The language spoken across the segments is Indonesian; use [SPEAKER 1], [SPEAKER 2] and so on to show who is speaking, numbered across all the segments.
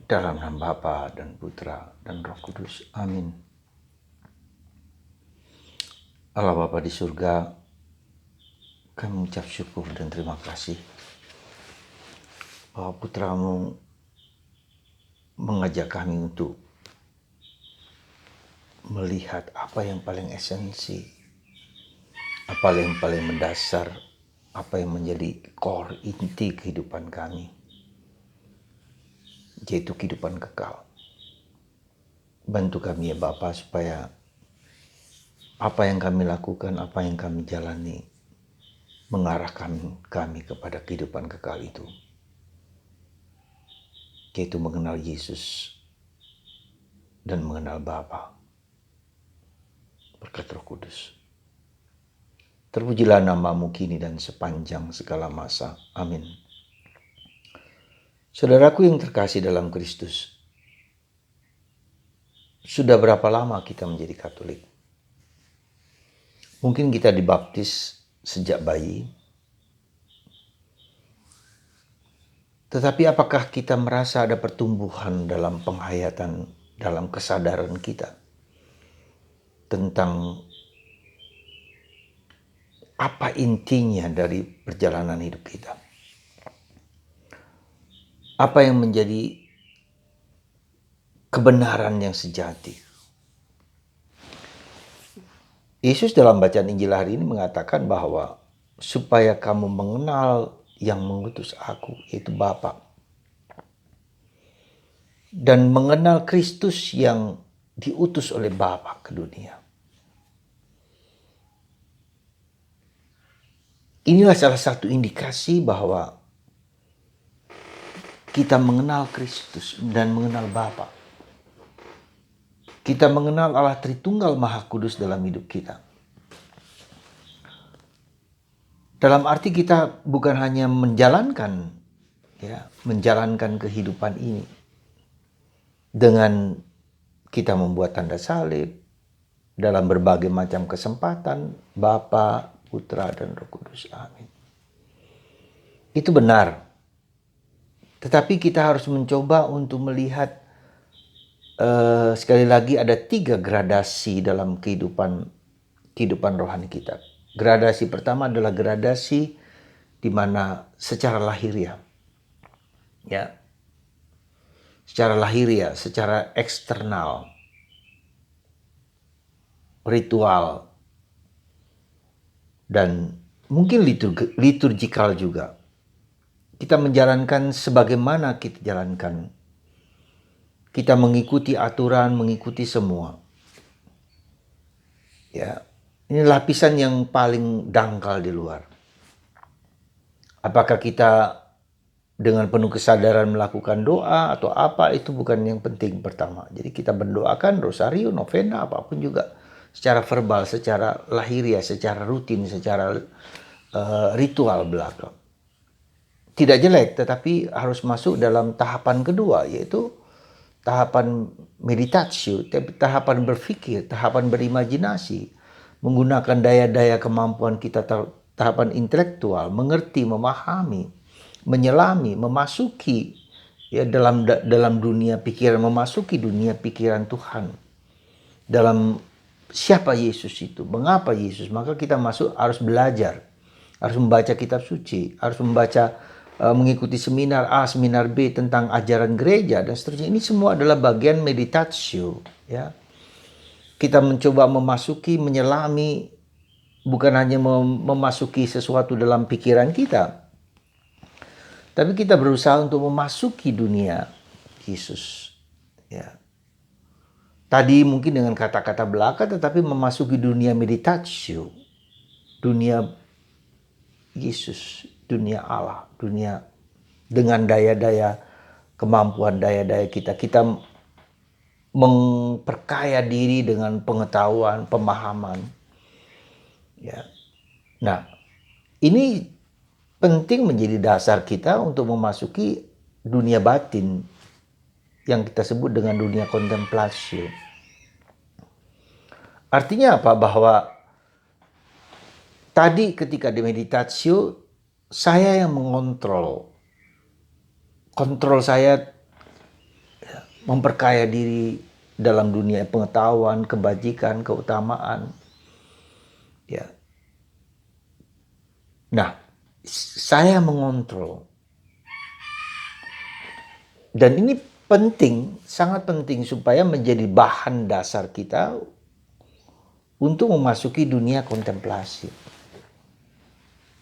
[SPEAKER 1] Dalam nama Bapa dan Putra dan Roh Kudus. Amin. Allah Bapa di surga, kami mengucap syukur dan terima kasih bahwa Putramu mengajak kami untuk melihat apa yang paling esensi, apa yang paling mendasar, apa yang menjadi core inti kehidupan kami, yaitu kehidupan kekal. Bantu kami ya Bapa supaya apa yang kami lakukan, apa yang kami jalani mengarahkan kami kepada kehidupan kekal itu, yaitu mengenal Yesus dan mengenal Bapa berkat Roh Kudus. Terpujilah namamu kini dan sepanjang segala masa. Amin. Saudaraku yang terkasih dalam Kristus, sudah berapa lama kita menjadi Katolik? Mungkin kita dibaptis sejak bayi, tetapi apakah kita merasa ada pertumbuhan dalam penghayatan, dalam kesadaran kita tentang apa intinya dari perjalanan hidup kita? Apa yang menjadi kebenaran yang sejati? Yesus dalam bacaan Injil hari ini mengatakan bahwa supaya kamu mengenal yang mengutus aku, yaitu Bapa, dan mengenal Kristus yang diutus oleh Bapa ke dunia. Inilah salah satu indikasi bahwa kita mengenal Kristus dan mengenal Bapa. Kita mengenal Allah Tritunggal Maha Kudus dalam hidup kita. Dalam arti kita bukan hanya menjalankan kehidupan ini dengan kita membuat tanda salib dalam berbagai macam kesempatan, Bapa, Putra, dan Roh Kudus. Amin. Itu benar. Tetapi kita harus mencoba untuk melihat sekali lagi ada 3 gradasi dalam kehidupan rohani kita. Gradasi pertama adalah gradasi di mana secara lahiriah, secara eksternal, ritual, dan mungkin liturgikal juga. Kita menjalankan sebagaimana kita jalankan. Kita mengikuti aturan, mengikuti semua. Ya, ini lapisan yang paling dangkal di luar. Apakah kita dengan penuh kesadaran melakukan doa atau apa, itu bukan yang penting pertama. Jadi kita mendoakan rosario, novena, apapun juga secara verbal, secara lahiriah, secara rutin, secara ritual belaka. Tidak jelek, tetapi harus masuk dalam tahapan kedua, yaitu tahapan meditasi, tahapan berpikir, tahapan berimajinasi, menggunakan daya-daya kemampuan kita, tahapan intelektual, mengerti, memahami, menyelami, memasuki dalam dunia pikiran, memasuki dunia pikiran Tuhan. Dalam siapa Yesus itu, mengapa Yesus, maka kita harus belajar, harus membaca kitab suci, harus mengikuti seminar A, seminar B tentang ajaran gereja dan seterusnya. Ini semua adalah bagian meditatio, ya. Kita mencoba memasuki, menyelami, bukan hanya memasuki sesuatu dalam pikiran kita, tapi kita berusaha untuk memasuki dunia Yesus, ya. Tadi mungkin dengan kata-kata belaka, tetapi memasuki dunia meditatio, dunia Yesus, dunia Allah, dunia dengan daya-daya kemampuan, daya-daya kita. Kita memperkaya diri dengan pengetahuan, pemahaman. Ya. Nah, ini penting menjadi dasar kita untuk memasuki dunia batin yang kita sebut dengan dunia kontemplasi. Artinya apa? Bahwa tadi ketika di meditasi, saya yang mengontrol. Kontrol saya memperkaya diri dalam dunia pengetahuan, kebajikan, keutamaan. Ya. Nah, saya mengontrol. Dan ini penting, sangat penting supaya menjadi bahan dasar kita untuk memasuki dunia kontemplasi.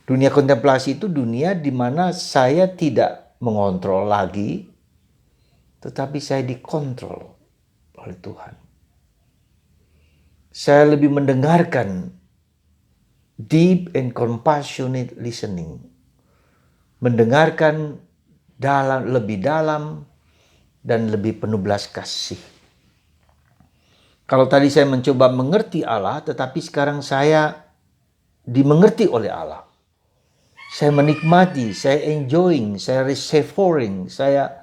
[SPEAKER 1] Dunia kontemplasi itu dunia di mana saya tidak mengontrol lagi, tetapi saya dikontrol oleh Tuhan. Saya lebih mendengarkan, deep and compassionate listening. Mendengarkan lebih dalam dan lebih penuh belas kasih. Kalau tadi saya mencoba mengerti Allah, tetapi sekarang saya dimengerti oleh Allah. Saya menikmati, saya enjoying, saya savoring, saya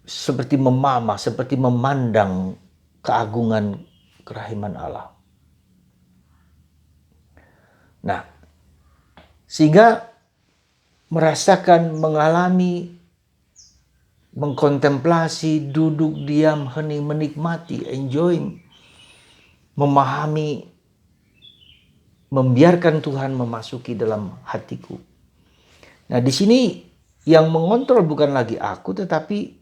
[SPEAKER 1] seperti memamah, seperti memandang keagungan kerahiman Allah. Nah, sehingga merasakan, mengalami, mengkontemplasi, duduk diam, hening, menikmati, enjoying, memahami, membiarkan Tuhan memasuki dalam hatiku. Nah, di sini yang mengontrol bukan lagi aku, tetapi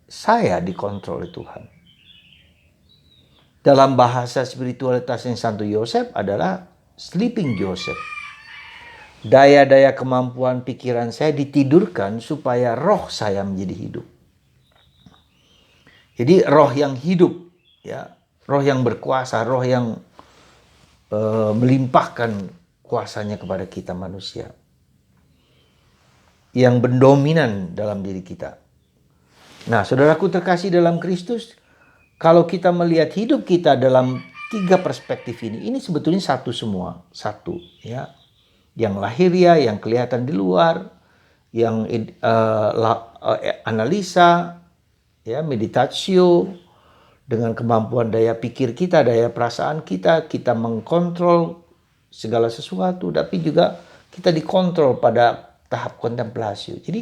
[SPEAKER 1] saya dikontrol oleh Tuhan. Dalam bahasa spiritualitasnya Santo Yosef adalah sleeping Joseph. Daya-daya kemampuan pikiran saya ditidurkan supaya roh saya menjadi hidup. Jadi roh yang hidup, ya, roh yang berkuasa, roh yang melimpahkan kuasanya kepada kita manusia, yang mendominan dalam diri kita. Nah, saudaraku terkasih dalam Kristus, kalau kita melihat hidup kita dalam 3 perspektif ini sebetulnya satu semua, satu, ya. Yang lahiriah, yang kelihatan di luar, yang analisa, ya, meditatio, dengan kemampuan daya pikir kita, daya perasaan kita mengkontrol segala sesuatu, tapi juga kita dikontrol pada tahap kontemplasi. Jadi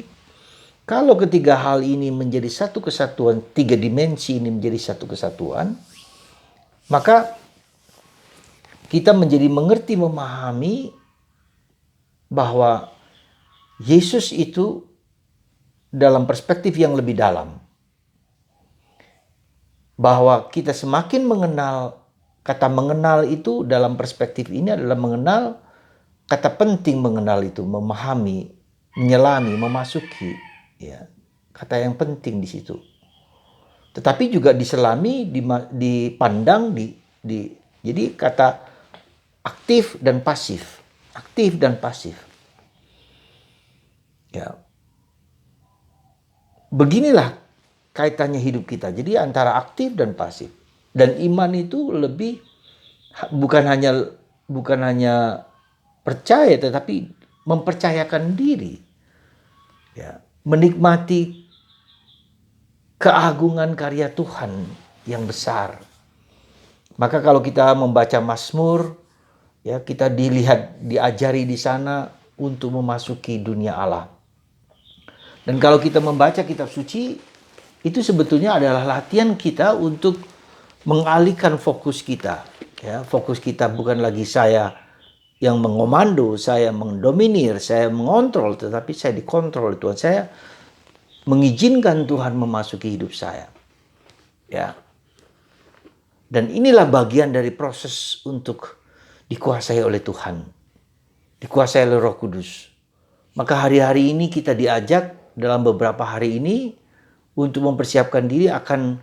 [SPEAKER 1] kalau ketiga hal ini menjadi satu kesatuan, 3 dimensi ini menjadi satu kesatuan, maka kita menjadi mengerti, memahami bahwa Yesus itu dalam perspektif yang lebih dalam. Bahwa kita semakin mengenal, kata mengenal itu dalam perspektif ini adalah mengenal, kata penting mengenal itu, memahami, menyelami, memasuki, ya. Kata yang penting di situ. Tetapi juga diselami, dipandang, jadi kata aktif dan pasif. Aktif dan pasif. Ya. Beginilah kaitannya hidup kita. Jadi antara aktif dan pasif. Dan iman itu lebih bukan hanya percaya, tetapi mempercayakan diri. Ya, menikmati keagungan karya Tuhan yang besar. Maka kalau kita membaca Mazmur, ya, kita diajari di sana untuk memasuki dunia Allah. Dan kalau kita membaca kitab suci, itu sebetulnya adalah latihan kita untuk mengalihkan fokus kita. Ya, fokus kita bukan lagi saya yang mengomando, saya mendominir, saya mengontrol, tetapi saya dikontrol Tuhan. Saya mengizinkan Tuhan memasuki hidup saya. Ya. Dan inilah bagian dari proses untuk dikuasai oleh Tuhan. Dikuasai oleh Roh Kudus. Maka hari-hari ini kita diajak dalam beberapa hari ini untuk mempersiapkan diri akan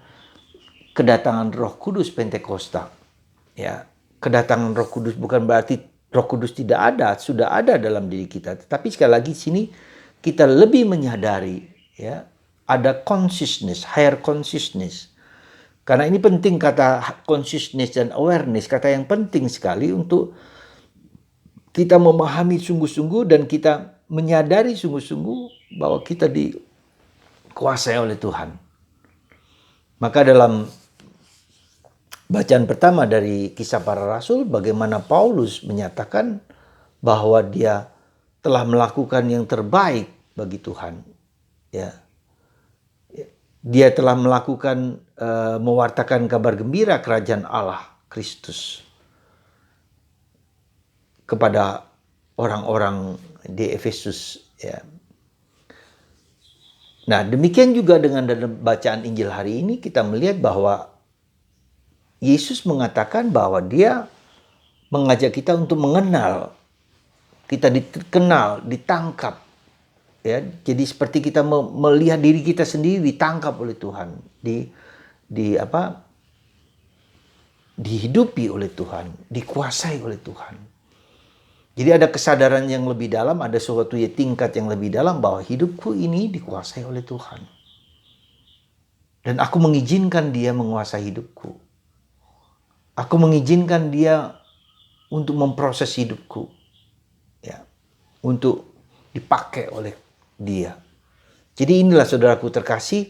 [SPEAKER 1] kedatangan Roh Kudus Pentakosta. Ya, kedatangan Roh Kudus bukan berarti Roh Kudus tidak ada, sudah ada dalam diri kita. Tetapi sekali lagi sini kita lebih menyadari, ya, ada consciousness, higher consciousness. Karena ini penting, kata consciousness dan awareness, kata yang penting sekali untuk kita memahami sungguh-sungguh dan kita menyadari sungguh-sungguh bahwa kita dikuasai oleh Tuhan. Maka dalam bacaan pertama dari Kisah Para Rasul, bagaimana Paulus menyatakan bahwa dia telah melakukan yang terbaik bagi Tuhan. Ya. Dia telah melakukan mewartakan kabar gembira kerajaan Allah Kristus kepada orang-orang di Efesus, ya. Nah, demikian juga dengan dalam bacaan Injil hari ini kita melihat bahwa Yesus mengatakan bahwa dia mengajak kita untuk mengenal, kita dikenal, ditangkap, ya. Jadi seperti kita melihat diri kita sendiri ditangkap oleh Tuhan, dihidupi oleh Tuhan, dikuasai oleh Tuhan. Jadi ada kesadaran yang lebih dalam, ada suatu tingkat yang lebih dalam bahwa hidupku ini dikuasai oleh Tuhan. Dan aku mengizinkan dia menguasai hidupku. Aku mengizinkan dia untuk memproses hidupku, ya, untuk dipakai oleh dia. Jadi inilah saudaraku terkasih,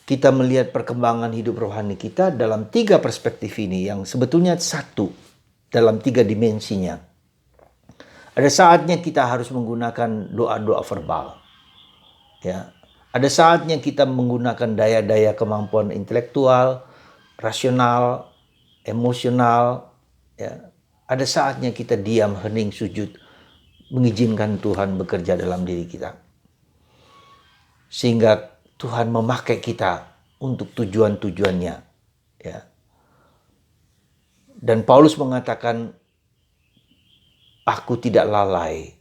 [SPEAKER 1] kita melihat perkembangan hidup rohani kita dalam 3 perspektif ini yang sebetulnya satu dalam 3 dimensinya. Ada saatnya kita harus menggunakan doa-doa verbal, ya. Ada saatnya kita menggunakan daya-daya kemampuan intelektual, rasional, emosional, ya. Ada saatnya kita diam, hening, sujud, mengizinkan Tuhan bekerja dalam diri kita. Sehingga Tuhan memakai kita untuk tujuan-tujuannya, ya. Dan Paulus mengatakan, aku tidak lalai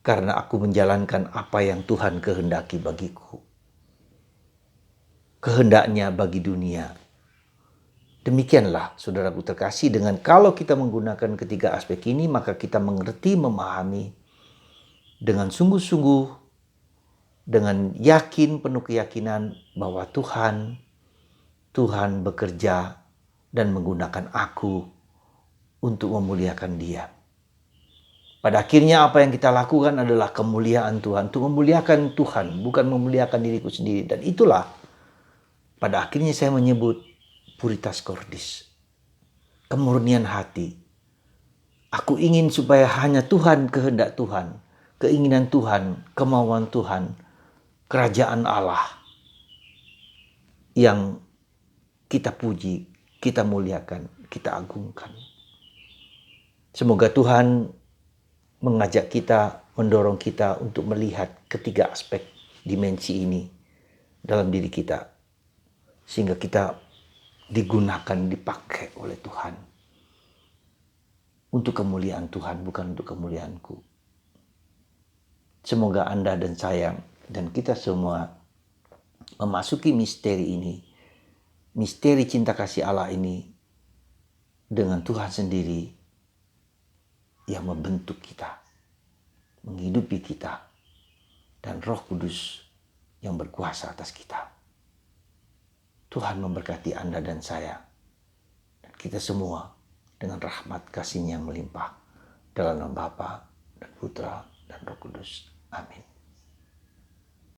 [SPEAKER 1] karena aku menjalankan apa yang Tuhan kehendaki bagiku. Kehendaknya bagi dunia. Demikianlah saudaraku terkasih, dengan kalau kita menggunakan ketiga aspek ini, maka kita mengerti, memahami dengan sungguh-sungguh, dengan yakin, penuh keyakinan bahwa Tuhan bekerja dan menggunakan aku untuk memuliakan Dia. Pada akhirnya apa yang kita lakukan adalah kemuliaan Tuhan, untuk memuliakan Tuhan, bukan memuliakan diriku sendiri. Dan itulah pada akhirnya saya menyebut puritas cordis, kemurnian hati. Aku ingin supaya hanya Tuhan, kehendak Tuhan, keinginan Tuhan, kemauan Tuhan, kerajaan Allah yang kita puji, kita muliakan, kita agungkan. Semoga Tuhan mengajak kita, mendorong kita untuk melihat ketiga aspek dimensi ini dalam diri kita, sehingga kita digunakan, dipakai oleh Tuhan untuk kemuliaan Tuhan, bukan untuk kemuliaanku. Semoga Anda dan saya dan kita semua memasuki misteri ini, misteri cinta kasih Allah ini, dengan Tuhan sendiri yang membentuk kita, menghidupi kita, dan Roh Kudus yang berkuasa atas kita. Tuhan memberkati Anda dan saya, dan kita semua dengan rahmat kasih-Nya yang melimpah, dalam nama Bapa dan Putra dan Roh Kudus. Amin.